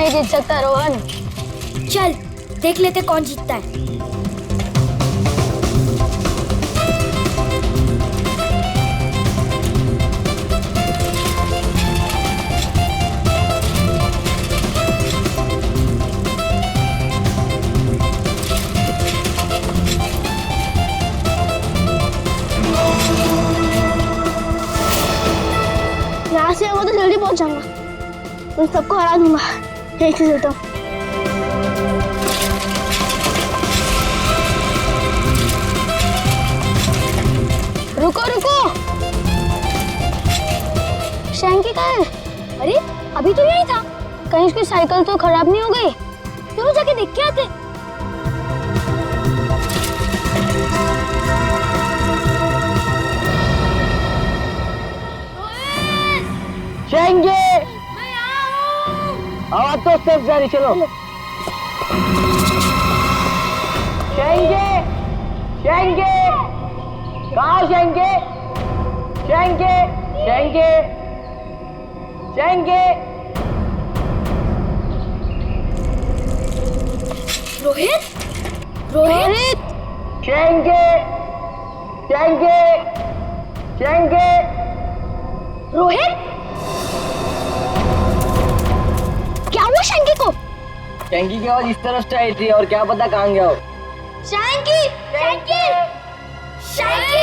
नहीं जीत सकता रोहन। चल देख लेते कौन जीतता है। यहाँ से वो तो जल्दी पहुंच जाऊंगा, उन सबको हरा दूंगा। एक से चलता हूँ। रुको रुको, शैंकी कहाँ है? अरे अभी तो यही था। कहीं उसकी साइकिल तो खराब नहीं हो गई? चलो जाके देख के आते। शैंकी, आवाज तो सिर्फ जारी, चलो। शैंकी, शैंकी, कहाँ हो शैंकी? शैंकी, शैंकी, शैंकी। रोहित, रोहित, शैंकी, शैंकी, शैंकी। रोहित, क्या हुआ शैंकी को? शैंकी की आवाज इस तरफ से आई थी और क्या पता कहाँ गया हो। शैंकी, शैंकी, शैंकी,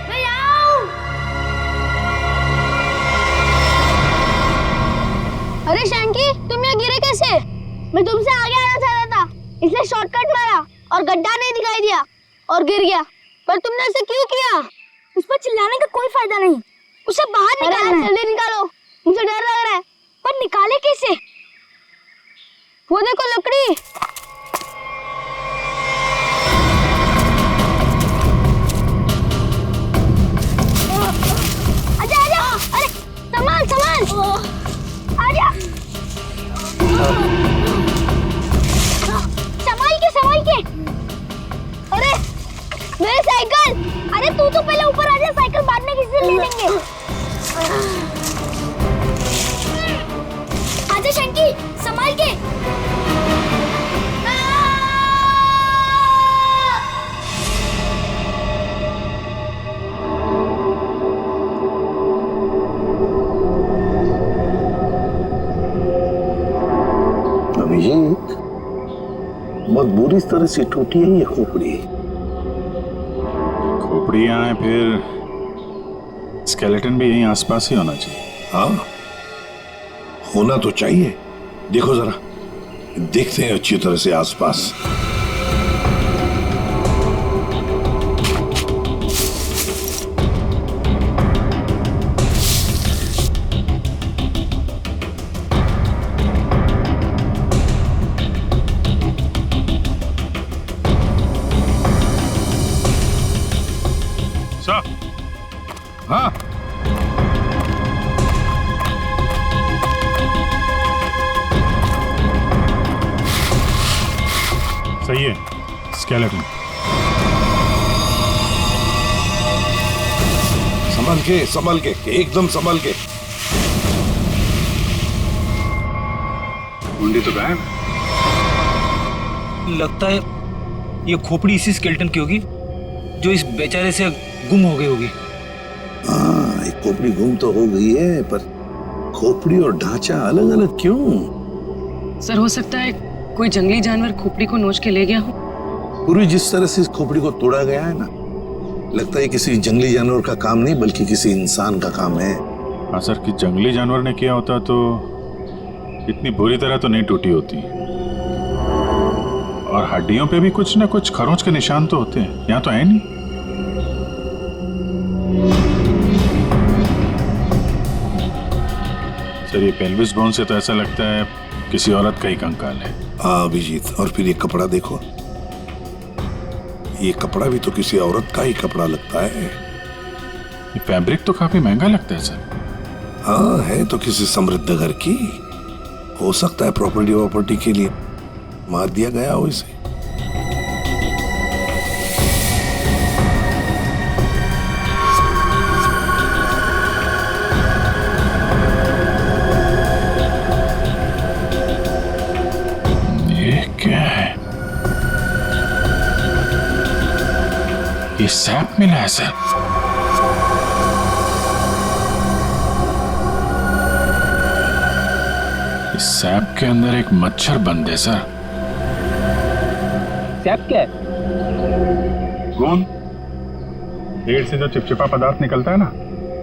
मैं आऊं। अरे शैंकी, तुम यहाँ गिरे कैसे? मैं तुमसे आगे आना चाहता था, इसलिए शॉर्टकट मारा और गड्ढा नहीं दिखाई दिया और गिर गया। पर तुमने ऐसे क्यों किया? उस पर चिल्लाने का कोई फायदा नहीं, उसे बाहर निकालना है। जल्दी निकालो, मुझे डर लग रहा है। पर निकाले कैसे? वो देखो लकड़ी। आजा आजा, अरे सामान सामान, आजा। संभाल के। अरे मेरी साइकिल। अरे तू तो पहले ऊपर आ जा, साइकिल बाद में किसी से ले लेंगे। आजा शैंकी, संभाल के। अभिषेक, बहुत बुरी तरह से टूटी है ये खोपड़ी। खोपड़ी यहाँ है, फिर स्केलेटन भी यहीं आसपास ही होना चाहिए। हाँ, होना तो चाहिए। देखो जरा, देखते हैं अच्छी तरह से आसपास। सर, हाँ, सही है, स्केलेटन। संभल के, एकदम संभल के। मुंडी तो गायब। लगता है ये खोपड़ी इसी स्केलेटन की होगी जो इस बेचारे से गुम हो गई होगी। हाँ, एक खोपड़ी गुम तो हो गई है, पर खोपड़ी और ढांचा अलग अलग क्यों? सर हो सकता है कोई जंगली जानवर खोपड़ी को नोच के ले गया हो। पूरी जिस तरह से इस खोपड़ी को तोड़ा गया है ना, लगता है किसी जंगली जानवर का काम नहीं बल्कि किसी इंसान का काम है। हाँ सर, कि जंगली जानवर ने किया होता तो इतनी बुरी तरह तो नहीं टूटी होती। और हड्डियों पे भी कुछ ना कुछ खरोंच के निशान तो होते हैं, यहाँ तो है नहीं। सर, ये पेल्विस बोन से तो ऐसा लगता है किसी औरत का ही कंकाल है। हाँ अभिजीत, और फिर ये कपड़ा देखो, ये कपड़ा भी तो किसी औरत का ही कपड़ा लगता है। ये फैब्रिक तो काफी महंगा लगता है सर। हाँ, है तो किसी समृद्ध घर की, हो सकता है प्रॉपर्टी के लिए मार दिया गया हो इसे। ये क्या है? ये सैप मिला है सर। इस सैप के अंदर एक मच्छर बंद है सर। सैप क्या है? गोंद, पेड़ से जो चिपचिपा पदार्थ निकलता है ना,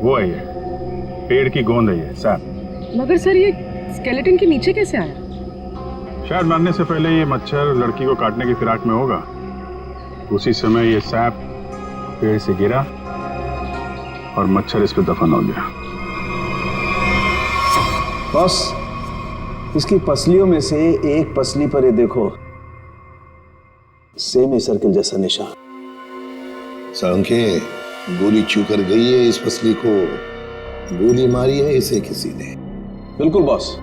वो है ये। पेड़ की गोंद है ये सैप। मगर सर ये स्केलेटन के नीचे कैसे आया? शायद मरने से पहले ये मच्छर लड़की को काटने की फिराक में होगा। उसी समय ये सैप पेड़ से गिरा और मच्छर इस पे दफन हो गया। बॉस, इसकी पसलियों में से एक पसली पर ये देखो, सेमी सर्किल जैसा निशान। साळुंखे, गोली छू कर गई है इस पसली को। गोली मारी है इसे किसी ने। बिल्कुल बॉस,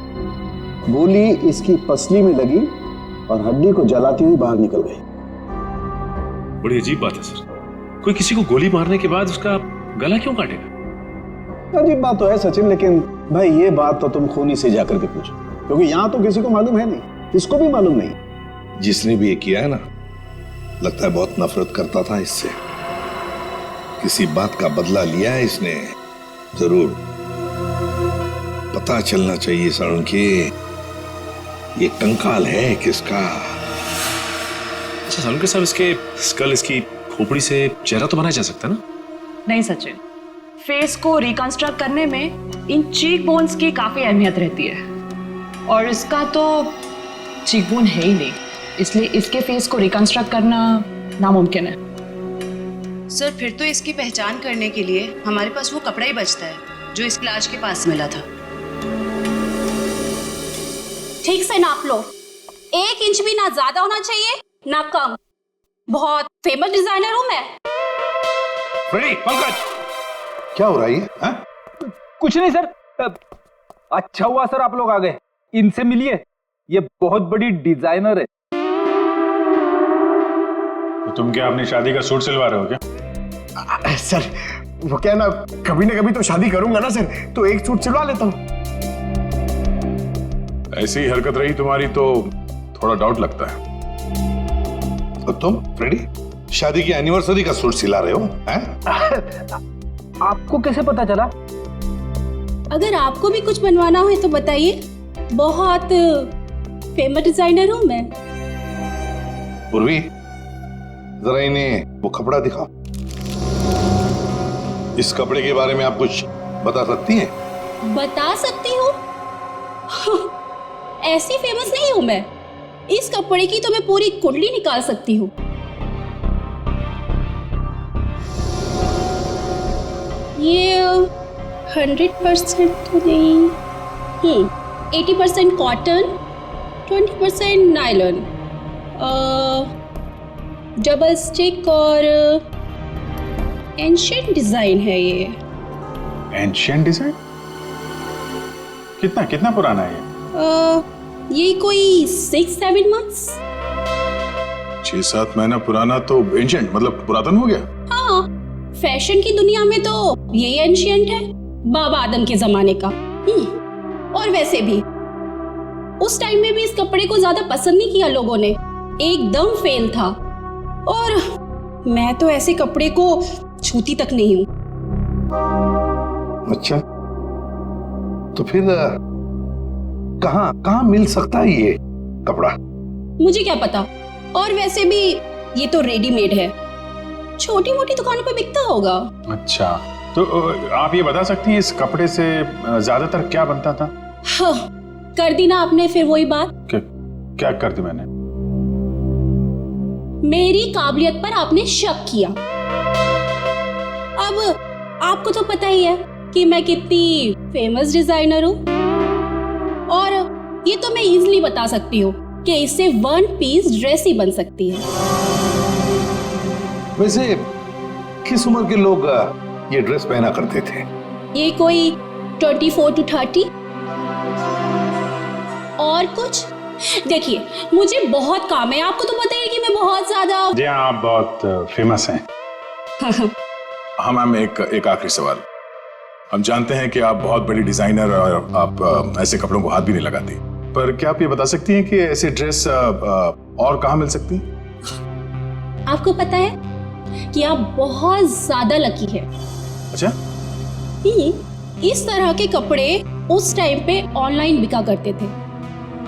गोली इसकी पसली में लगी और हड्डी को जलाती हुई बाहर निकल गई। बड़ी अजीब बात है सर, कोई किसी को गोली मारने के बाद उसका गला क्यों काटेगा? अजीब बात तो है सचिन, लेकिन भाई ये बात तो तुम खूनी से जाकर के पूछो, क्योंकि यहाँ तो किसी को मालूम है नहीं, इसको भी मालूम नहीं। जिसने भी ये किया है ना, लगता है बहुत नफरत करता था इससे। किसी बात का बदला लिया है इसने जरूर। पता चलना चाहिए साळुंखे, ये कंकाल है किसका। अच्छा साळुंखे साहब, इसके स्कल, इसकी खोपड़ी से चेहरा तो बनाया जा सकता है ना? नहीं सचिन, फेस को रिकंस्ट्रक्ट करने में इन चीक बोन्स की काफी अहमियत रहती है, और इसका तो चीक बोन है ही नहीं, इसलिए इसके फेस को रिकंस्ट्रक्ट करना नामुमकिन है। सर, फिर तो इसकी पहचान करने के लिए हमारे पास वो कपड़ा ही बचता है जो इस लाश के पास मिला था। ठीक से नाप लो, 1 इंच भी ना ज्यादा होना चाहिए ना कम। बहुत फेमस डिजाइनर हूं मैं। फ्रेडी, पंकज, क्या हो रहा है ये? कुछ नहीं सर। अच्छा हुआ सर आप लोग आ गए, इनसे मिलिए, ये बहुत बड़ी डिजाइनर है। तो तुम क्या अपनी शादी का सूट सिलवा रहे हो क्या? सर वो क्या ना कभी तो शादी करूंगा ना सर, तो एक सूट सिलवा लेता हूँ। ऐसी ही हरकत रही तुम्हारी तो थोड़ा डाउट लगता है। और तुम फ्रेडी, शादी की एनिवर्सरी का सूट सिला रहे हो हैं? आपको कैसे पता चला? अगर आपको भी कुछ बनवाना हो तो बताइए, बहुत फेमस डिजाइनर हूं मैं। पूर्वी, जरा इन्हें वो कपड़ा दिखाओ। इस कपड़े के बारे में आप कुछ बता सकती हैं? बता सकती हूँ? ऐसी फेमस नहीं हूं मैं। इस कपड़े की तो मैं पूरी कुंडली निकाल सकती हूँ। ये 100% तो नहीं, 80% कॉटन, 20% नायलॉन, डबल स्टिक और एंशिएंट डिजाइन है ये। Ancient design? कितना पुराना है ये कोई 6-7 मंथ्स। 6-7 महीना पुराना तो एंशिएंट मतलब पुरातन हो गया। हाँ, फैशन की दुनिया में तो ये एंशिएंट है, बाबा आदम के जमाने का। और वैसे भी उस टाइम में भी इस कपड़े को ज्यादा पसंद नहीं किया लोगों ने, एकदम फेल था। और मैं तो ऐसे कपड़े को छूती तक नहीं हूँ। अच्छा, तो फिर कहाँ मिल सकता है ये कपड़ा? मुझे क्या पता, और वैसे भी ये तो रेडीमेड है, छोटी मोटी दुकानों पे बिकता होगा। अच्छा, तो आप ये बता सकती हैं इस कपड़े से ज्यादातर क्या बनता था? हाँ, कर दी ना आपने फिर वही बात। क्या कर दी मैंने? मेरी काबिलियत पर आपने शक किया। अब आपको तो पता ही है कि मैं कितनी फेमस डिजाइनर हूँ, और ये तो मैं इजीली बता सकती हूँ कि इससे 1 पीस ड्रेस ही बन सकती है। वैसे किस उम्र के लोग ये ड्रेस पहना करते थे? ये कोई 24 to 30। और कुछ देखिए, मुझे बहुत काम है, आपको तो पता है कि मैं बहुत ज्यादा। जी हाँ, आप बहुत फेमस हैं। हाँ मैम, एक आखिरी सवाल। हम जानते हैं कि आप बहुत बड़ी डिजाइनर और आप ऐसे कपड़ों को हाथ भी नहीं लगाती, पर क्या आप ये बता सकती हैं कि ऐसी ड्रेस और कहाँ मिल सकती है? आपको पता है कि आप बहुत ज्यादा लकी है। अच्छा, इस तरह के कपड़े उस टाइम पे ऑनलाइन बिका करते थे।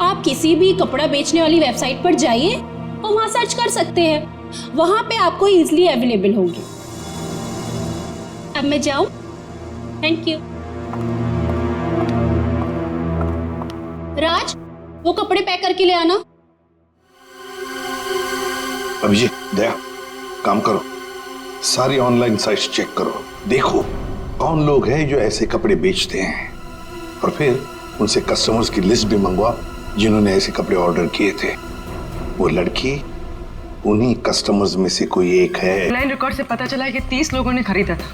आप किसी भी कपड़ा बेचने वाली वेबसाइट पर जाइए और वहां सर्च कर सकते हैं, वहां पे आपको इजीली अवेलेबल होंगे। अब मैं जाऊं? Thank you. राज, वो कपड़े पैक करके ले आना। अभिजीत, दया, काम करो, सारी ऑनलाइन साइट्स चेक करो, देखो कौन लोग हैं जो ऐसे कपड़े बेचते हैं, और फिर उनसे कस्टमर्स की लिस्ट भी मंगवा जिन्होंने ऐसे कपड़े ऑर्डर किए थे। वो लड़की उन्हीं कस्टमर्स में से कोई एक है। ऑनलाइन रिकॉर्ड से पता चला है कि 30 लोगों ने खरीदा था,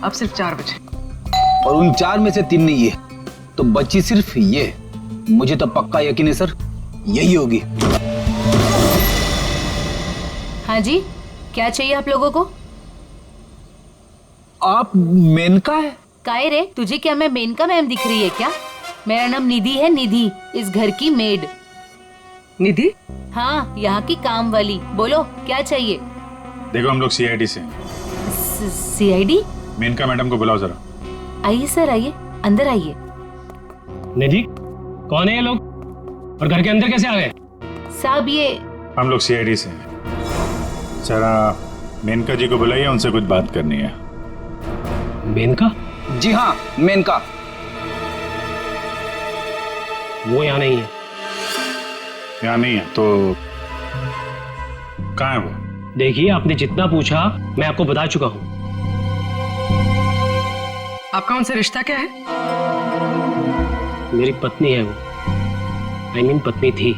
अब सिर्फ 4 बचे। और उन 4 में से 3 नहीं है, तो बची सिर्फ ये। मुझे तो पक्का यकीन है सर, यही होगी। हाँ जी, क्या चाहिए आप लोगों को? आप मेनका है? काहे रे, तुझे क्या मैं मेनका मैम दिख रही है क्या? मेरा नाम निधि है, निधि, इस घर की मेड। निधि? हाँ, यहाँ की काम वाली। बोलो क्या चाहिए? देखो हम लोग सीआईडी से हैं। सीआईडी? मेनका मैडम को बुलाओ जरा। आइए सर, आइए, अंदर आइए। निधि, कौन है ये लोग और घर के अंदर कैसे आ गए? साहब ये हम लोग सीआईडी से हैं। जरा मेनका जी को बुलाइए, उनसे कुछ बात करनी है। मेनका? जी हाँ, मेनका। वो यहाँ नहीं है। यहाँ नहीं है तो कहाँ है वो? देखिए, आपने जितना पूछा मैं आपको बता चुका हूँ। आपका उनसे रिश्ता क्या है? मेरी पत्नी है वो, I mean पत्नी थी।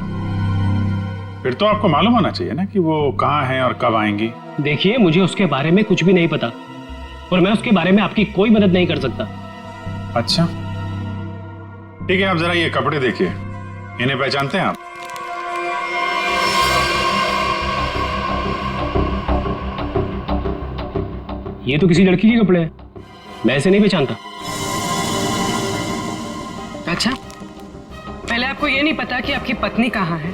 फिर तो आपको मालूम होना चाहिए ना कि वो कहाँ है और कब आएंगी। देखिए, मुझे उसके बारे में कुछ भी नहीं पता और मैं उसके बारे में आपकी कोई मदद नहीं कर सकता। अच्छा ठीक है, आप जरा ये कपड़े देखिए, इन्हें पहचानते हैं आप? ये तो किसी लड़की के कपड़े हैं, मैं ऐसे नहीं पहचानता। अच्छा, पहले आपको ये नहीं पता कि आपकी पत्नी कहाँ है,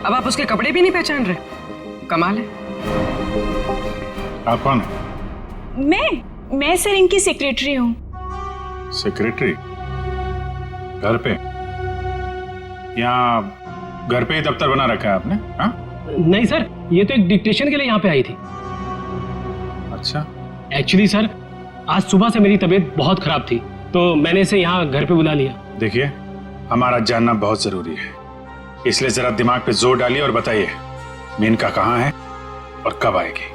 अब आप उसके कपड़े भी नहीं पहचान रहे? कमाल है। आप कौन है? मैं सर इनकी सेक्रेटरी हूँ। सेक्रेटरी? घर पे? यहाँ घर पे ही दफ्तर बना रखा है आपने? हाँ? नहीं सर, ये तो एक डिक्टेशन के लिए यहाँ पे आई थी। अच्छा। एक्चुअली सर, आज सुबह से मेरी तबीयत बहुत खराब थी तो मैंने इसे यहाँ घर पे बुला लिया। देखिए, हमारा जानना बहुत जरूरी है, इसलिए जरा दिमाग पे जोर डालिए और बताइए मेनका कहाँ है और कब आएगी?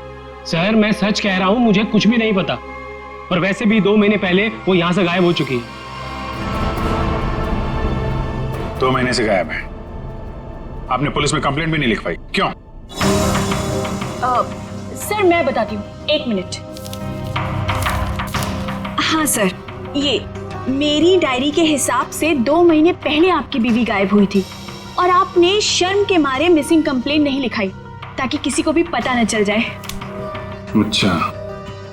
सर, मैं सच कह रहा हूँ, मुझे कुछ भी नहीं पता, और वैसे भी 2 महीने पहले वो यहाँ से गायब हो चुकी है। 2 महीने से गायब है? आपने पुलिस में कंप्लेंट भी नहीं लिखवाई, क्यों? सर मैं बताती हूँ, 1 मिनट। हाँ सर, ये मेरी डायरी के हिसाब से 2 महीने पहले आपकी बीवी गायब हुई थी और आपने शर्म के मारे मिसिंग कंप्लेंट नहीं लिखाई ताकि किसी को भी पता न चल जाए। अच्छा,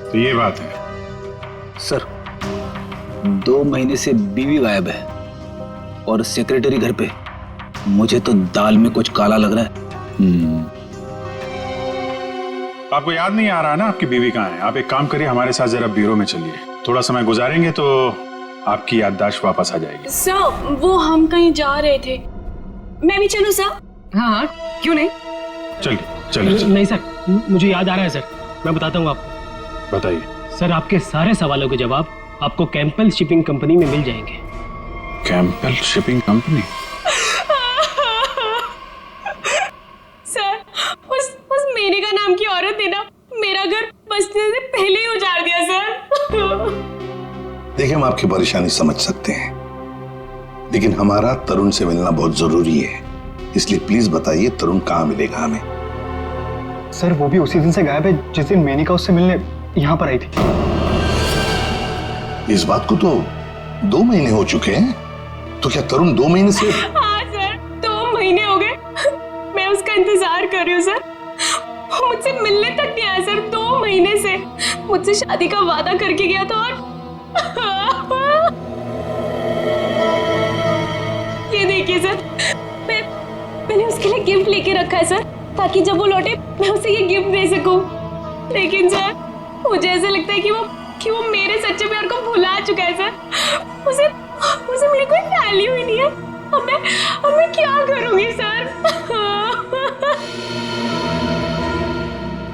तो ये बात है। सर, 2 महीने से बीवी गायब है और सेक्रेटरी घर पे। मुझे तो दाल में कुछ काला लग रहा है। आपको याद नहीं आ रहा ना आपकी बीवी कहाँ है? आप एक काम करिए, हमारे साथ जरा ब्यूरो में चलिए, थोड़ा समय गुजारेंगे तो आपकी याददाश्त वापस आ जाएगी। सर, वो हम कहीं जा रहे थे, मैं भी चलूं सर? हाँ, क्यों नहीं? चलिए। नहीं सर, मुझे याद आ रहा है सर, मैं बताता हूँ आपको। बताइए। सर, आपके सारे सवालों के जवाब आपको कैंपल शिपिंग कंपनी में मिल जाएंगे। कैंपल शिपिंग कंपनी? सर, उस मेनका नाम की औरत ने ना मेरा घर बसने से पहले ही उजाड़ दिया सर। देखिए, हम आपकी परेशानी समझ सकते हैं, लेकिन हमारा तरुण से मिलना बहुत जरूरी है, इसलिए प्लीज बताइए तरुण कहाँ मिलेगा हमें? सर, वो भी उसी दिन से गायब है जिस दिन मेनका उससे मिलने यहाँ पर आई थी। इस बात को तो 2 महीने हो चुके हैं, तो क्या तरुण 2 महीने से? हाँ सर, 2 महीने हो गए, मैं उसका इंतजार कर रही हूँ सर, वो मुझसे मिलने तक नहीं आया सर। 2 महीने से मुझसे शादी का वादा करके गया था और ये ये देखिए सर, मैंने उसके लिए गिफ्ट लेके रखा है सर, ताकि जब वो लौटे मैं उसे ये गिफ्ट दे सकूं। लेकिन सर मुझे ऐसा लगता है कि वो मेरे सच्चे प्यार को भुला चुका है सर। उसे मेरी कोई वैल्यू ही नहीं है। अब मैं क्या करूंगी सर?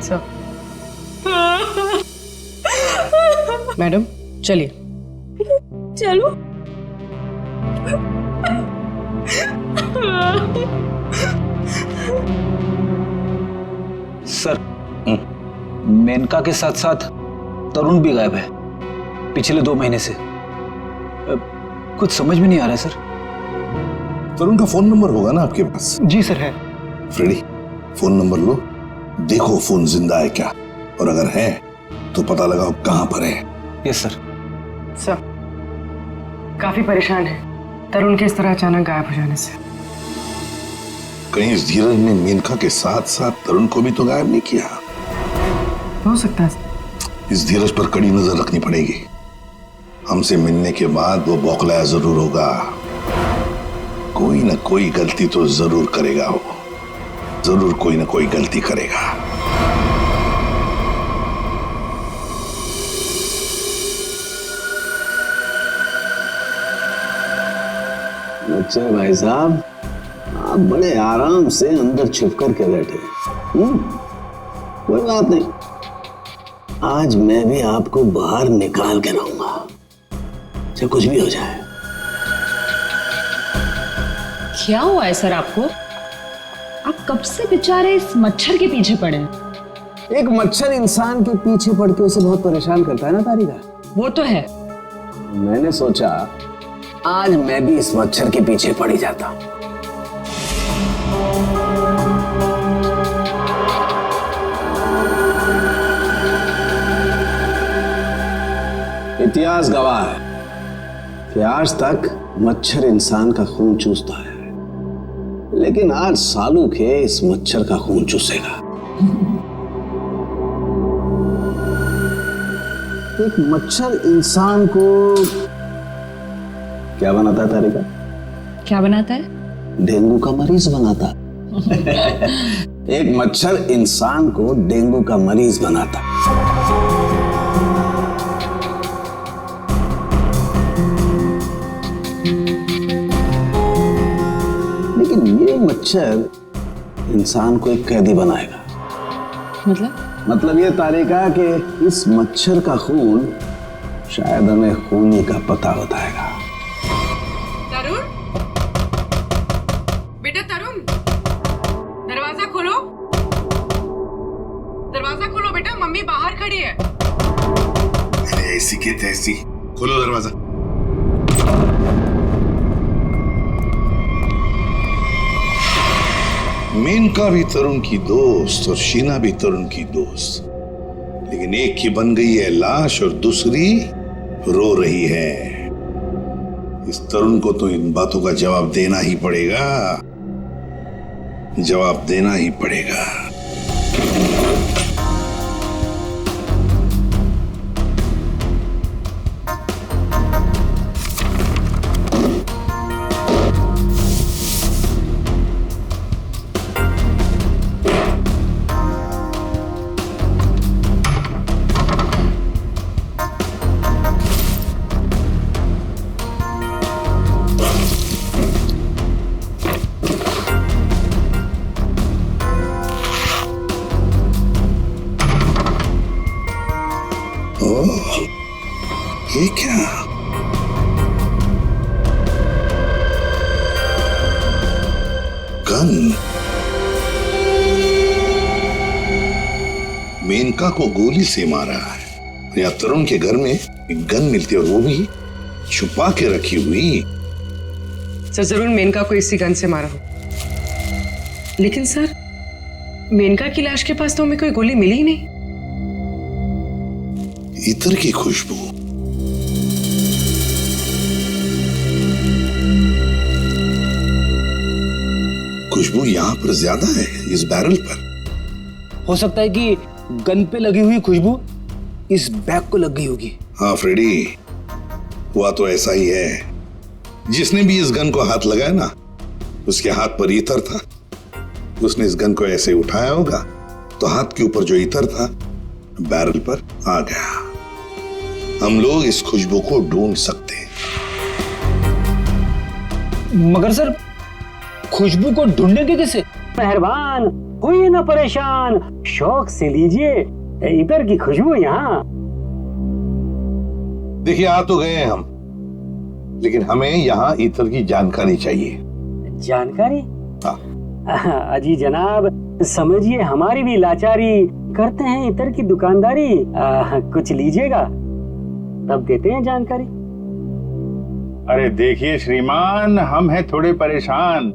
सर मैडम चलिए। चलो। सर, मेनका के साथ साथ तरुण भी गायब है पिछले 2 महीने से। कुछ समझ में नहीं आ रहा है सर। तरुण का फोन नंबर होगा ना आपके पास? जी सर है। फ्रेडी, फोन नंबर लो, देखो फोन जिंदा है क्या, और अगर है तो पता लगाओ कहां पर है। Yes sir. सर काफी परेशान है तरुण के इस तरह अचानक गायब हो जाने से। कहीं इस धीरज ने मेनका के साथ साथ तरुण को भी तो गायब नहीं किया? हो सकता है। इस धीरज पर कड़ी नजर रखनी पड़ेगी। हमसे मिलने के बाद वो बौखलाया जरूर होगा, कोई ना कोई गलती तो जरूर करेगा। वो जरूर कोई ना कोई गलती करेगा। अच्छा भाई साहब, आप बड़े आराम से अंदर छुप कर के बैठे। कोई बात नहीं, आज मैं भी आपको बाहर निकाल के रहूंगा, चाहे कुछ भी हो जाए। क्या हुआ है सर आपको? आप कब से बेचारे इस मच्छर के पीछे पड़े हैं? एक मच्छर इंसान के पीछे पड़ के उसे बहुत परेशान करता है ना तारिका। वो तो है। मैंने सोचा आज मैं भी इस मच्छर के पीछे पड़ ही जाता। इतिहास गवाह है कि आज तक मच्छर इंसान का खून चूसता है, लेकिन आज सालू के इस मच्छर का खून चूसेगा। एक मच्छर इंसान को क्या बनाता है तारिका? क्या बनाता है? डेंगू का मरीज बनाता। एक मच्छर इंसान को डेंगू का मरीज बनाता। लेकिन ये मच्छर इंसान को एक कैदी बनाएगा। मतलब ये तारिका कि इस मच्छर का खून शायद हमें खूनी का पता बताएगा। तरुण, बेटा तरुण, दरवाजा खोलो। दरवाजा खोलो बेटा, मम्मी बाहर खड़ी है। अरे ऐसी के तैसी, खोलो दरवाजा। मेनका भी तरुण की दोस्त और शीना भी तरुण की दोस्त, लेकिन एक की बन गई है लाश और दूसरी रो रही है। इस तरुण को तो इन बातों का जवाब देना ही पड़ेगा, जवाब देना ही पड़ेगा। ये क्या? गन। मेनका को गोली से मारा है या तरुण के घर में एक गन मिलती है और वो भी छुपा के रखी हुई। सर जरूर मेनका को इसी गन से मारा हो, लेकिन सर मेनका की लाश के पास तो हमें कोई गोली मिली ही नहीं। इत्र की खुशबू। खुशबू यहां पर ज्यादा है इस बैरल पर। हो सकता है कि गन पे लगी हुई खुशबू इस बैग को लग गई होगी। हाँ फ्रेडी, हुआ तो ऐसा ही है। जिसने भी इस गन को हाथ लगाया ना, उसके हाथ पर ईतर था। उसने इस गन को ऐसे उठाया होगा तो हाथ के ऊपर जो ईतर था बैरल पर आ गया। हम लोग इस खुशबू को ढूंढ सकते हैं। मगर सर, खुशबू को ढूंढेंगे कैसे? मेहरबान होइए ना परेशान, शौक से लीजिए इधर की खुशबू यहाँ। देखिए, आ तो गए हैं हम, लेकिन हमें यहाँ ईतर की जानकारी चाहिए। जानकारी? हाँ। अजी जनाब, समझिए हमारी भी लाचारी, करते हैं इतर की दुकानदारी। कुछ लीजिएगा तब देते हैं जानकारी। अरे देखिए श्रीमान, हम हैं थोड़े परेशान।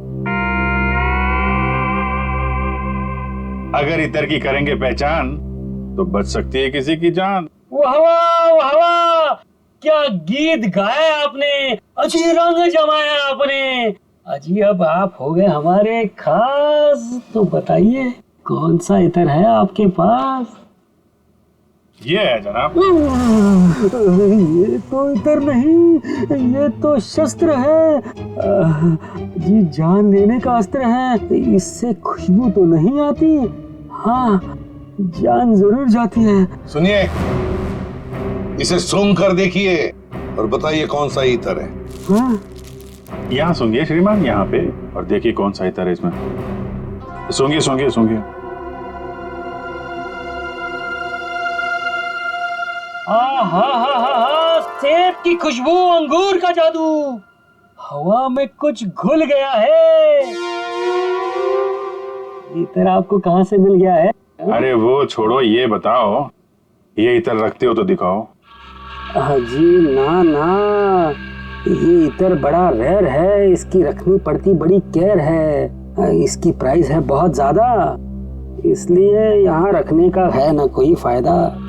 अगर इतर की करेंगे पहचान तो बच सकती है किसी की जान। वाह वाह वाह वाह, क्या गीत गाया आपने, अजी रंग जमाया आपने। अजी अब आप हो गए हमारे खास, तो बताइए कौन सा इतर है आपके पास? ये है जनाब। ये तो इतर नहीं, ये तो शस्त्र है। जी जान लेने का अस्त्र है। इससे खुशबू तो नहीं आती, हाँ जान जरूर जाती है। सुनिए, इसे सूंघ कर देखिए और बताइए कौन सा ईतर है। हाँ? यहाँ सूंघिए श्रीमान, यहाँ पे, और देखिए कौन सा इतर है इसमें। सूंघिए सूंघिए सूंघिए। सेब की खुशबू, अंगूर का जादू, हवा में कुछ घुल गया है। इतर आपको कहाँ से मिल गया है? अरे वो छोड़ो, ये बताओ, ये इतर रखते हो तो दिखाओ। जी ना ना, ये इतर बड़ा रेयर है, इसकी रखनी पड़ती बड़ी केयर है। इसकी प्राइस है बहुत ज्यादा, इसलिए यहाँ रखने का है ना कोई फायदा।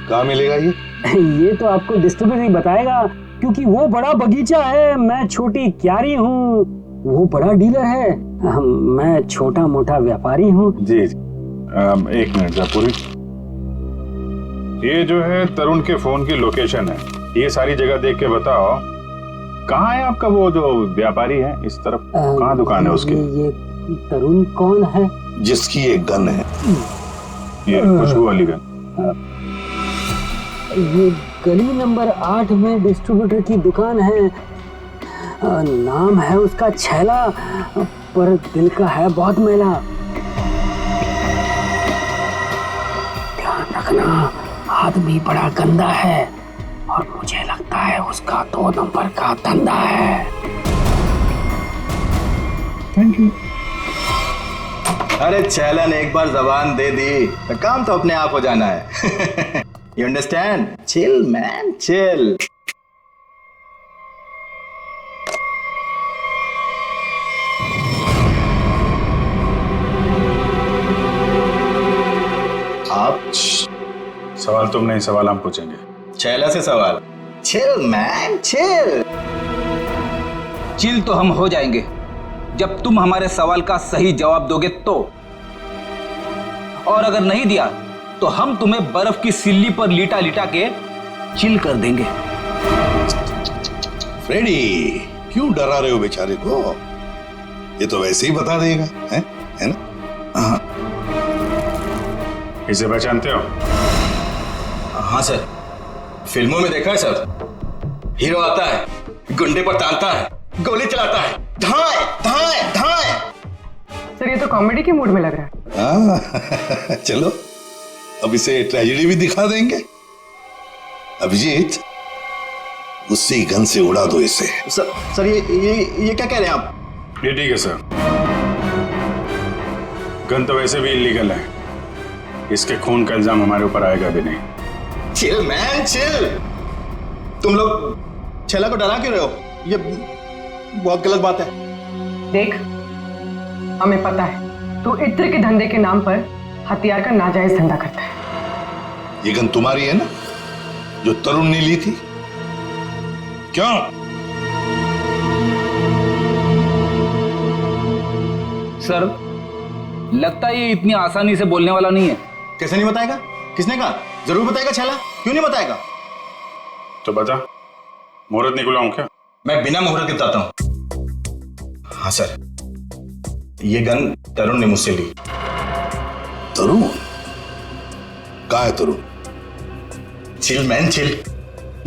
कहाँ मिलेगा ये? ये तो आपको डिस्ट्रीब्यूटर ही बताएगा, क्योंकि वो बड़ा बगीचा है, मैं छोटी क्यारी हूँ, वो बड़ा डीलर है, मैं छोटा मोटा व्यापारी हूँ। जी जी, एक मिनट जयपुरी, ये जो है तरुण के फोन की लोकेशन है, ये सारी जगह देख के बताओ कहाँ है आपका वो जो व्यापारी है इस तरफ, कहाँ दुकान है उसकी? ये तरुण कौन है? जिसकी एक गन है। ये खुशबू वाली गन। ये गली नंबर 8 में डिस्ट्रीब्यूटर की दुकान है। नाम है उसका छैला, पर दिल का है बहुत मैला। ध्यान रखना, आदमी बड़ा गंदा है और मुझे लगता है उसका 2 नंबर का धंधा है। Thank you. अरे छैला ने एक बार जबान दे दी तो काम तो अपने आप हो जाना है। You understand? Chill man, chill. आप सवाल तुम नहीं, सवाल हम पूछेंगे। छैला से सवाल। Chill man, chill. चिल तो हम हो जाएंगे जब तुम हमारे सवाल का सही जवाब दोगे तो, और अगर नहीं दिया तो हम तुम्हें बर्फ की सिल्ली पर लिटा लिटा के चिल कर देंगे। फ्रेडी, क्यों डरा रहे हो बेचारे को? ये तो वैसे ही बता देगा, है ना? हाँ। इसे पहचानते हो? हाँ सर, फिल्मों में देखा है सर। हीरो आता है, गुंडे पर तानता है, गोली चलाता है, धाए धाए धाए। सर ये तो कॉमेडी के मूड में लग रहा है। चलो अब इसे ट्रेजेडी भी दिखा देंगे। अभिजीत, उसी गन से उड़ा दो इसे। सर ये क्या कह रहे हैं आप? ये ठीक है सर, गन तो वैसे भी इलीगल है, इसके खून का इल्जाम हमारे ऊपर आएगा भी नहीं। Chill man, chill. तुम लोग छैला को डरा क्यों रहे हो? ये बहुत गलत बात है। देख, हमें पता है तू इत्र के धंधे के नाम पर हथियार का नाजायज धंधा करता है। ये गन तुम्हारी है ना, जो तरुण ने ली थी? क्यों? सर, लगता है ये इतनी आसानी से बोलने वाला नहीं है। कैसे नहीं बताएगा? किसने कहा? जरूर बताएगा छैला, क्यों नहीं बताएगा? तो बता, मुहूर्त निकलाऊं क्या? मैं बिना मुहूर्त के बताता हूं। हाँ सर, ये गन तरुण ने मुझसे ली। तरुण? कहाँ है Tarun? Chill man chill,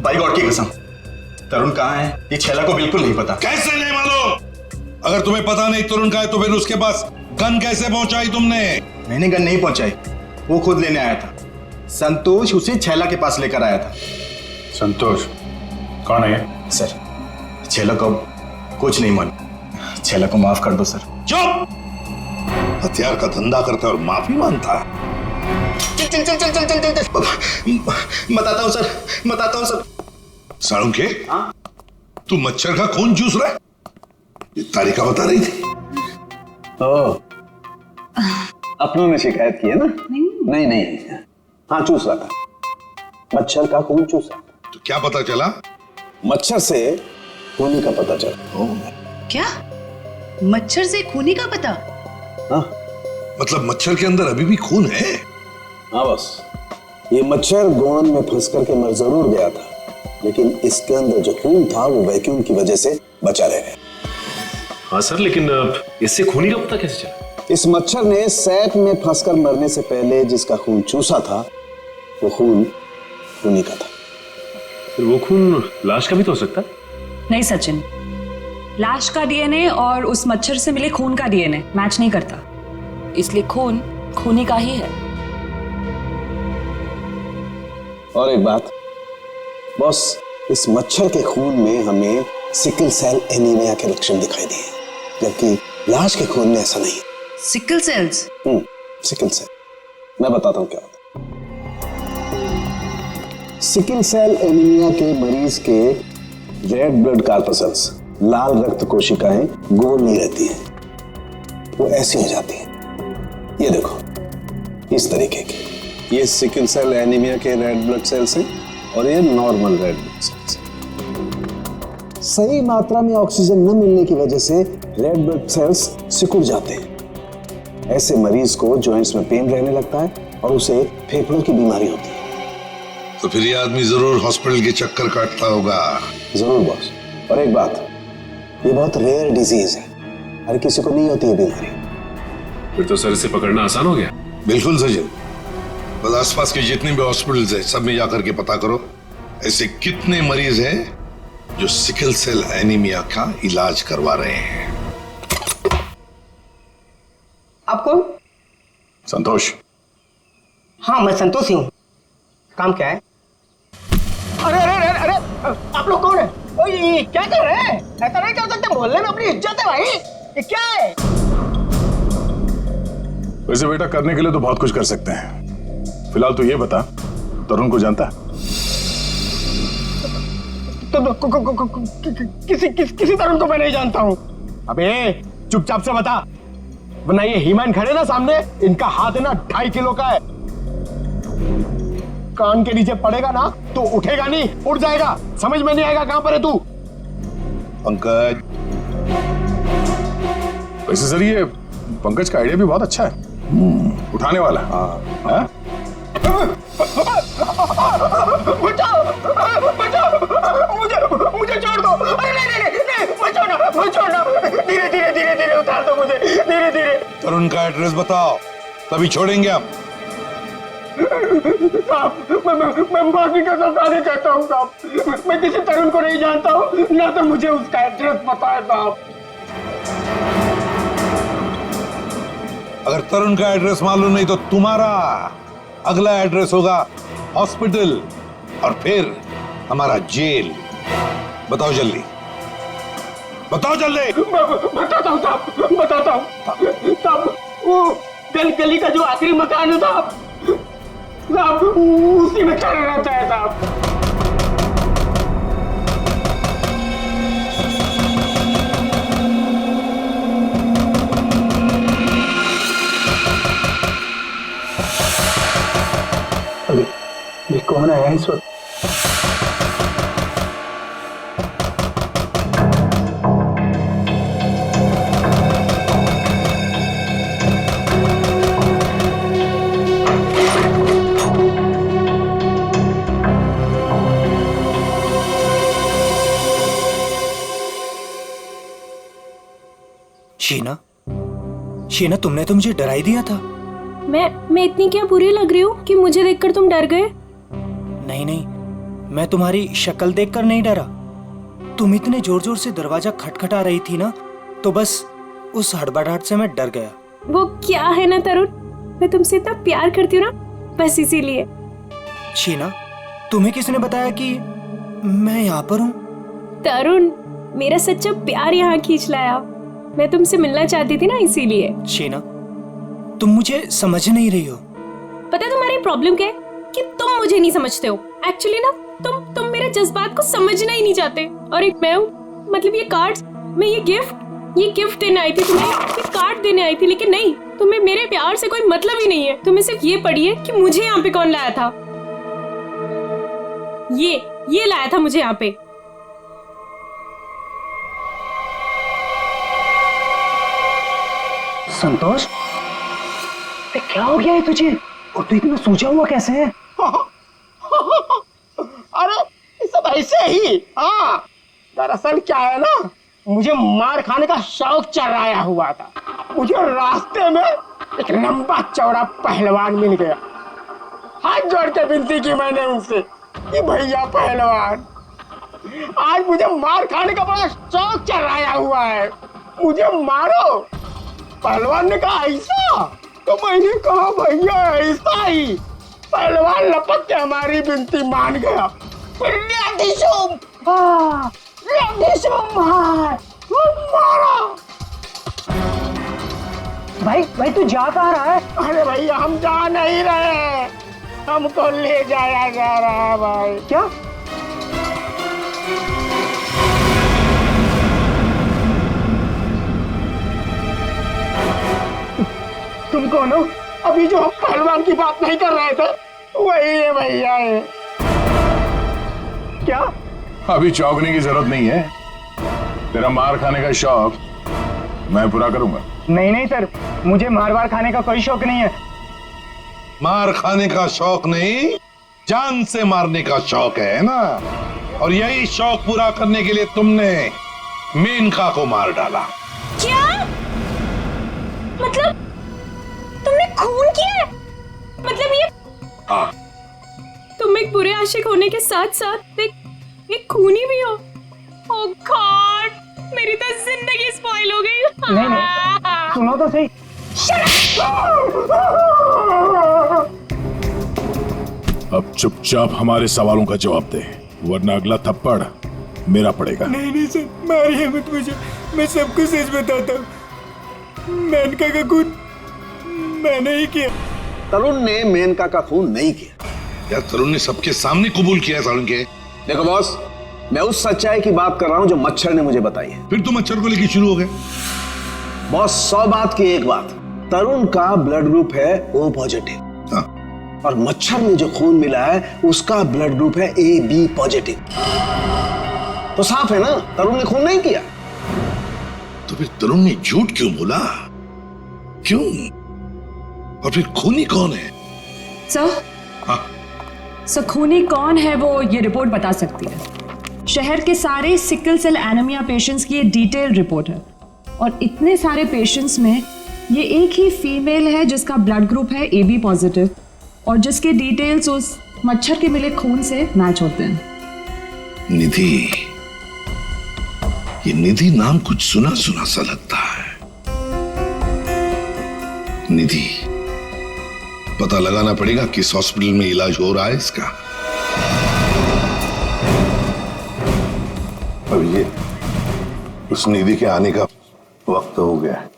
by God की कसम, तरुण कहाँ है ये छैला को बिल्कुल नहीं पता। कैसे नहीं मालूम? अगर तुम्हें पता नहीं तरुण कहाँ है तो फिर उसके पास गन कैसे पहुंचाई तुमने? मैंने गन नहीं पहुंचाई, वो खुद लेने आया था। संतोष उसे छैला के पास लेकर आया था। संतोष कौन है ये? सर, छैला को कुछ नहीं मालूम, छैला को माफ कर दो सर। चुप! हथियार का धंधा करता है और माफी मांगता है। चल चल चल चल चल चल चल, बताता हूँ सर, बताता हूँ सर। साळुंखे, तू मच्छर का खून चूस रहा है? ये तारिका बता रही थी। अपनों ने शिकायत की है ना? नहीं नहीं, हाँ चूस रहा था, मच्छर का खून चूसा। तो क्या पता चला? मच्छर से खूनी का पता चला। क्या? मच्छर से खूनी का पता? हाँ, मतलब मच्छर के अंदर अभी भी खून है? हाँ बस, ये मच्छर गोंद में फंस करके मर जरूर गया था, लेकिन इसके अंदर जो खून था वो वैक्यूम की वजह से बचा रह गया। हाँ सर, लेकिन इससे खूनी का पता कैसे चला? इस मच्छर ने सैक में फंसकर मरने से पहले जिसका खून चूसा था वो खून खूनी का था। फिर वो खून लाश का भी तो हो सकता है? नहीं सचिन, लाश का डीएनए और उस मच्छर से मिले खून का डीएनए मैच नहीं करता, इसलिए खून खूनी का ही है। और एक बात बॉस, इस मच्छर के खून में हमें सिकल सेल एनीमिया के लक्षण दिखाई दिए, जबकि लाश के खून में ऐसा नहीं। Sickle sales? सिकल सेल, मैं बताता हूं क्या होता है। सिकल सेल एनीमिया के मरीज के रेड ब्लड कार्पसल्स, लाल रक्त कोशिकाएं गोल नहीं रहती हैं, वो ऐसी हो जाती हैं। ये देखो, इस तरीके की। ये सिकल सेल एनीमिया के रेड ब्लड सेल्स हैं और ये नॉर्मल रेड ब्लड सेल्स। सही मात्रा में ऑक्सीजन न मिलने की वजह से रेड ब्लड सेल्स सिकुड़ जाते हैं। ऐसे मरीज को जॉइंट्स में पेन रहने लगता है और उसे फेफड़ों की बीमारी होती है। तो फिर ये आदमी जरूर हॉस्पिटल के चक्कर काटता होगा। जरूर बॉस। और एक बात, ये बहुत रेयर डिजीज है, हर किसी को नहीं होती है बीमारी। फिर तो सर इसे पकड़ना आसान हो गया। बिल्कुल सचिन, बस आसपास के जितने भी हॉस्पिटल्स हैं सब में जाकर के पता करो ऐसे कितने मरीज हैं जो सिकल सेल एनीमिया का इलाज करवा रहे हैं। आप कौन? संतोष। हाँ मैं संतोष ही हूँ। काम क्या है? अरे अरे अरे अरे, आप लोग कौन है? ओए ये क्या कर रहे हैं? ऐसा नहीं कर सकते, मोहल्ले में अपनी इज्जत है भाई। ये क्या है? वैसे बेटा करने के लिए तो बहुत कुछ कर सकते हैं। फिलहाल तो ये बता, तरुण को जानता है? किसी तरुण को मैं नहीं जानता हूँ। अबे चुपचाप से बता, वरना ये हीमैन खड़े ना सामने, इनका हाथ है ना 2.5 किलो का है। कान के नीचे पड़ेगा ना तो उठेगा नहीं, उड़ जाएगा। समझ में नहीं आएगा कहां पर है तू? पंकज। वैसे सर ये पंकज का आइडिया भी बहुत अच्छा है, उठाने वाला। हाँ? बचाओ बचाओ, मुझे छोड़ दो। अरे नहीं नहीं नहीं, मत छोड़ना। धीरे धीरे धीरे धीरे उतार दो मुझे, धीरे धीरे। तरुण का एड्रेस बताओ, तभी छोड़ेंगे आप। साहब मैं बाकी का सब आगे कहता हूँ साहब, मैं किसी तरुण को नहीं जानता हूँ, ना तो मुझे उसका एड्रेस पता है साहब। अगर तरुण का एड्रेस मालूम नहीं तो तुम्हारा अगला एड्रेस होगा हॉस्पिटल और फिर हमारा जेल। बताओ जल्दी, बताओ जल्दी। बताता हूँ साहब, बताता हूँ साहब। वो गली का जो आखिरी मकान है साहब, उसी में खड़ा रहता है साहब। अरे ये कौन आया इस वक्त? शीना, तुमने तो मुझे डरा ही दिया था। मैं इतनी क्या बुरी लग रही हूँ कि मुझे देखकर तुम डर गए? नहीं नहीं, मैं तुम्हारी शक्ल देखकर नहीं डरा। तुम इतने जोर जोर से दरवाजा खटखटा रही थी ना, तो बस उस हड़बड़ाहट से मैं डर गया। वो क्या है ना तरुण, मैं तुमसे इतना प्यार करती हूँ ना, बस इसीलिए। शीना, तुम्हें किसने बताया कि मैं यहाँ पर हूँ? तरुण, मेरा सच्चा प्यार यहाँ खींच लाया। मैं तुमसे मिलना चाहती थी ना, इसीलिए। शीना, तुम मुझे समझ नहीं रही हो। पता है तुम्हारी प्रॉब्लम क्या है? कि तुम मुझे नहीं समझते हो। एक्चुअली ना तुम मेरे जज्बात को समझना ही नहीं चाहते। और एक मैं हूँ, मतलब ये कार्ड्स, मैं ये गिफ्ट देने आई थी तुम्हें, ये कार्ड देने आई थी, लेकिन नहीं, तुम्हें मेरे प्यार से कोई मतलब ही नहीं है। तुम्हें सिर्फ ये पड़ी है कि मुझे यहाँ पे कौन लाया था। ये लाया था मुझे यहाँ पे। संतोष, क्या हो गया है तुझे? और तू इतना सोचा हुआ कैसे है? अरे ये सब ऐसे ही। हाँ, दरअसल क्या है ना, मुझे मार खाने का शौक चढ़ाया हुआ था। मुझे रास्ते में एक लंबा चौड़ा पहलवान मिल गया। हाथ जोड़ के विनती की मैंने उनसे कि भैया पहलवान, आज मुझे मार खाने का बड़ा शौक चढ़ाया हुआ है, मुझे मारो। पहलवान ने कहा ऐसा? तो मैंने कहा भैया ऐसा ही। पहलवान लपक के हमारी विनती मान गया। भाई तू जा कहाँ रहा है? अरे भैया हम जा नहीं रहे, हमको ले जाया जा रहा है भाई। क्या? तुम कौन हो? अभी जो हम पहलवान की बात नहीं कर रहे थे वही है भैया है। क्या? अभी चौंकने की जरूरत नहीं है। तेरा मार खाने का शौक मैं पूरा करूंगा। नहीं सर, मुझे मार खाने का कोई शौक नहीं है। मार खाने का शौक नहीं, जान से मारने का शौक है ना। और यही शौक पूरा करने के लिए तुमने मेनका को मार डाला। क्या? मतलब तुमने खून किया है? मतलब ये? हाँ। तुम एक बुरे आशिक होने के साथ साथ एक खूनी भी हो। ओह गॉड, मेरी तो जिंदगी स्पॉइल हो गई। नहीं, सुनो तो सही। अब चुपचाप हमारे सवालों का जवाब दे, वरना अगला थप्पड़ मेरा पड़ेगा। नहीं सर, मारिए मत मुझे, मैं सबको सच बताता हूँ। मेनका का खून मैंने ही किया। तरुण ने मेनका का खून नहीं किया। यार तरुण ने सबके सामने कबूल किया तरुण के। देखो बॉस, मैं उस सच्चाई की बात कर रहा हूं जो मच्छर ने मुझे बताई है। फिर तुम मच्छर को लेकर शुरू हो गए। बॉस 100 बात की एक बात, तरुण का ब्लड ग्रुप है O पॉजिटिव। हाँ। और मच्छर में जो खून मिला है उसका ब्लड ग्रुप है AB पॉजिटिव। तो साफ है ना, तरुण ने खून नहीं किया। तो फिर तरुण ने झूठ क्यों बोला? क्यों? और फिर खूनी कौन है? सर, हाँ। सर खूनी कौन है वो ये रिपोर्ट बता सकती है। शहर के सारे सिकल सेल एनीमिया पेशेंट्स की ये डिटेल रिपोर्ट है, और इतने सारे पेशेंट्स में ये एक ही फीमेल है जिसका ब्लड ग्रुप है AB पॉजिटिव, और जिसके डिटेल्स उस मच्छर के मिले खून से मैच होते हैं। निधि, ये निधि नाम कुछ सुना सुना सा लगता है। निधि, पता लगाना पड़ेगा किस हॉस्पिटल में इलाज हो रहा है इसका। अब ये उस निधि के आने का वक्त हो गया है।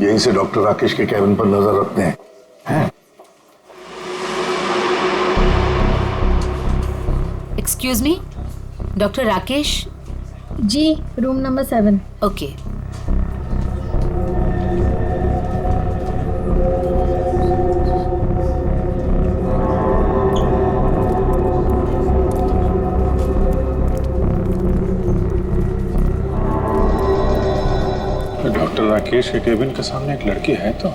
यहीं से डॉक्टर राकेश के कैबिन पर नजर रखते हैं, हैं? Excuse me, doctor Rakesh? जी, room number 7। Okay. Doctor Rakesh के केबिन के सामने एक लड़की है तो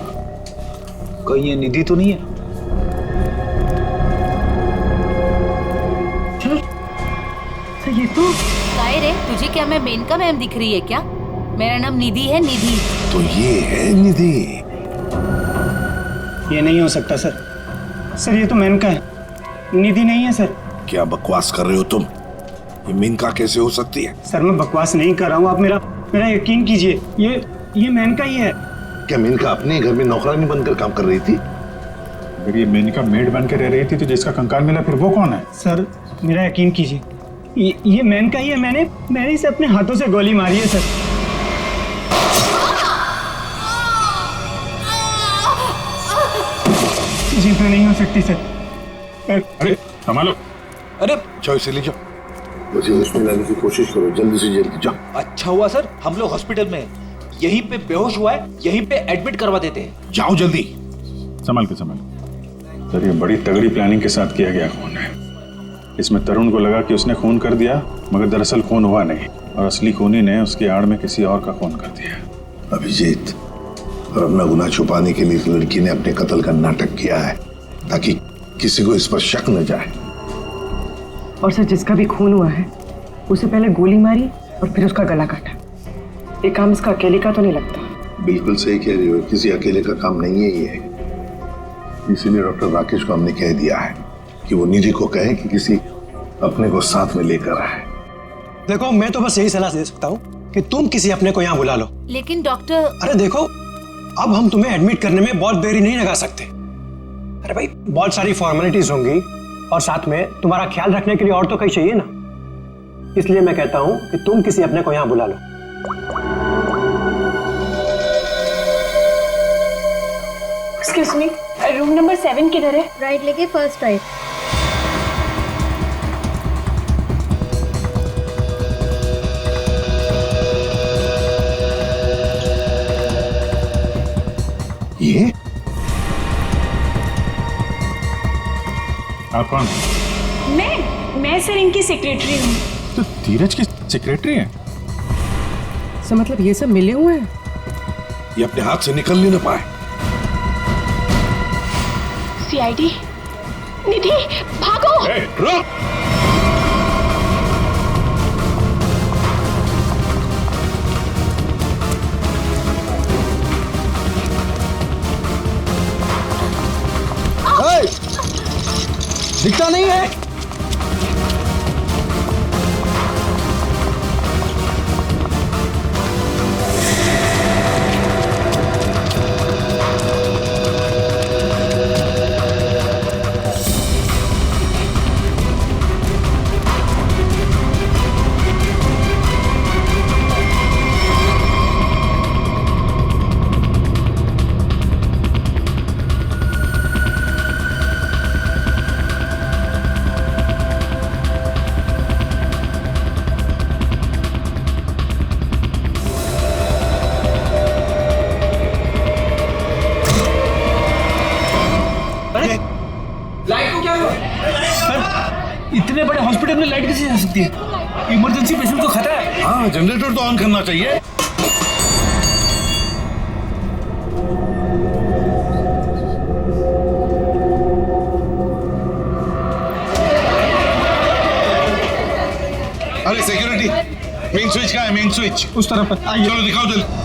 कहीं ये निधि तो नहीं है? ये तो काहे रे, तुझे क्या मैं मेनका मैम दिख रही है क्या? मेरा नाम निधि है, निधि। तो ये है निधि? ये नहीं हो सकता सर। सर ये तो मेनका है, निधि नहीं है सर। क्या बकवास कर रहे हो तुम? ये मेनका कैसे हो सकती है? सर मैं बकवास नहीं कर रहा हूँ, आप मेरा यकीन कीजिए। ये मेनका ही है। क्या मेनका अपने घर में नौकरानी बनकर काम कर रही थी? अगर ये मेनका मेड बन के रह रही थी तो जिसका कंकाल मिला फिर वो कौन है? सर मेरा यकीन कीजिए, ये मेनका ही है। मैंने इसे अपने हाथों से गोली मारी है सर। जी तो नहीं हो सकती सर। अरे संभालो। अरे जाओ इसे ले जाओ, मुझे हॉस्पिटल लाने की कोशिश करो, जल्दी से जल्दी जाओ। अच्छा हुआ सर हम लोग हॉस्पिटल में हैं। यहीं पे बेहोश हुआ है, यहीं पे एडमिट करवा देते हैं। जाओ जल्दी। संभाल के सर ये बड़ी तगड़ी प्लानिंग के साथ किया गया खून है। इसमें तरुण को लगा कि उसने खून कर दिया, मगर दरअसल खून हुआ नहीं और असली खूनी ने उसकी आड़ में किसी और का खून कर दिया। अभिजीत, और अपना गुनाह छुपाने के लिए इस लड़की ने अपने कत्ल का नाटक किया है ताकि किसी को इस पर शक न जाए। और सर जिसका भी खून हुआ है उसे पहले गोली मारी और फिर उसका गला काटा। ये काम इसका अकेले का तो नहीं लगता। बिल्कुल सही कह रही हो, किसी अकेले का काम नहीं है ये। इसीलिए डॉक्टर राकेश को हमने कह दिया है कि वो निधि को कहे कि किसी अपने को साथ में लेकर आए। देखो मैं तो बस यही सलाह दे सकता हूँ कि तुम किसी अपने को यहाँ बुला लो। लेकिन डॉक्टर, अरे देखो अब हम तुम्हें एडमिट करने में बहुत देरी नहीं लगा सकते। अरे भाई बहुत सारी फॉर्मेलिटीज होंगी और साथ में तुम्हारा ख्याल रखने के लिए और तो कहीं चाहिए ना। इसलिए मैं कहता हूँ कि तुम किसी अपने को यहाँ बुला लो। एक्सक्यूज मी, रूम नंबर 7 किधर है? राइट लेके फर्स्ट राइट। ये आप कौन? मैं सर इनकी सेक्रेटरी हूँ। तो धीरज की सेक्रेटरी है? सर मतलब ये सब मिले हुए हैं? ये अपने हाथ से निकल नहीं पाए। सीआईडी, निधि भागो। रुक। दिखता नहीं है। इतने बड़े हॉस्पिटल में लाइट कैसे जा सकती है? इमरजेंसी पेशेंट को खतरा है। हाँ जनरेटर तो ऑन करना चाहिए। अरे सिक्योरिटी, मेन स्विच कहाँ है? मेन स्विच उस तरफ है। चलो दिखाओ जल्दी।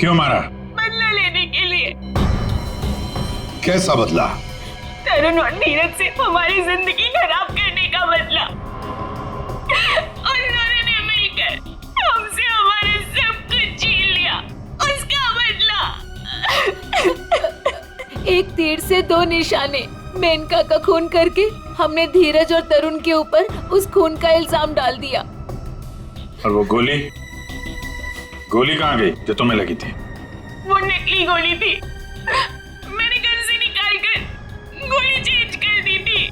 क्यों मारा? बदला लेने के लिए। कैसा बदला? तरुण और नीरज से हमारी जिंदगी खराब करने का बदला। और उन्होंने मिलकर हमसे हमारे सब कुछ छीन लिया, उसका बदला। एक तीर से दो निशाने। मेनका का खून करके हमने धीरज और तरुण के ऊपर उस खून का इल्जाम डाल दिया। और वो गोली कहाँ गई जो तुम्हें लगी थी? वो नकली गोली थी, मैंने घर से निकाल कर गोली चेंज कर दी थी।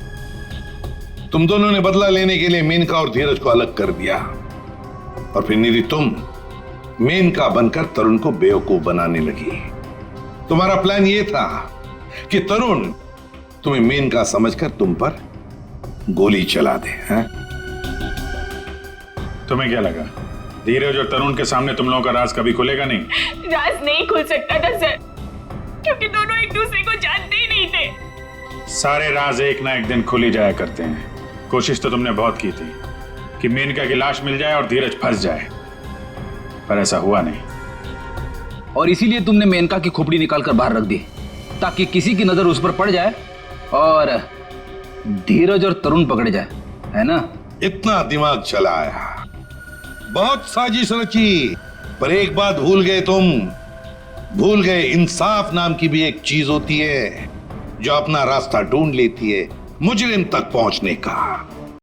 तुम दोनों ने बदला लेने के लिए मेनका और धीरज को अलग कर दिया, और फिर निधि तुम मेनका बनकर तरुण को बेवकूफ बनाने लगी। तुम्हारा प्लान यह था कि तरुण तुम्हें मेनका समझकर तुम पर गोली चला दे। हैं? तुम्हें क्या लगा धीरज और तरुण के सामने तुम लोगों का राज कभी खुलेगा नहीं? राज नहीं खुल सकता था सर, क्योंकि दोनों एक दूसरे को जानते ही नहीं थे। सारे राज एक ना एक दिन खुल ही जाया करते हैं। कोशिश तो तुमने बहुत की थी कि मेनका की लाश मिल जाए और धीरज फंस जाए, पर ऐसा हुआ नहीं। और इसीलिए तुमने मेनका की खोपड़ी निकालकर बाहर रख दी, ताकि किसी की नजर उस पर पड़ जाए और धीरज और तरुण पकड़े जाए, है ना? इतना दिमाग चलाया, बहुत साजिश रची, पर एक बात भूल गए तुम। भूल गए इंसाफ नाम की भी एक चीज होती है जो अपना रास्ता ढूंढ लेती है मुजरिम तक पहुंचने का।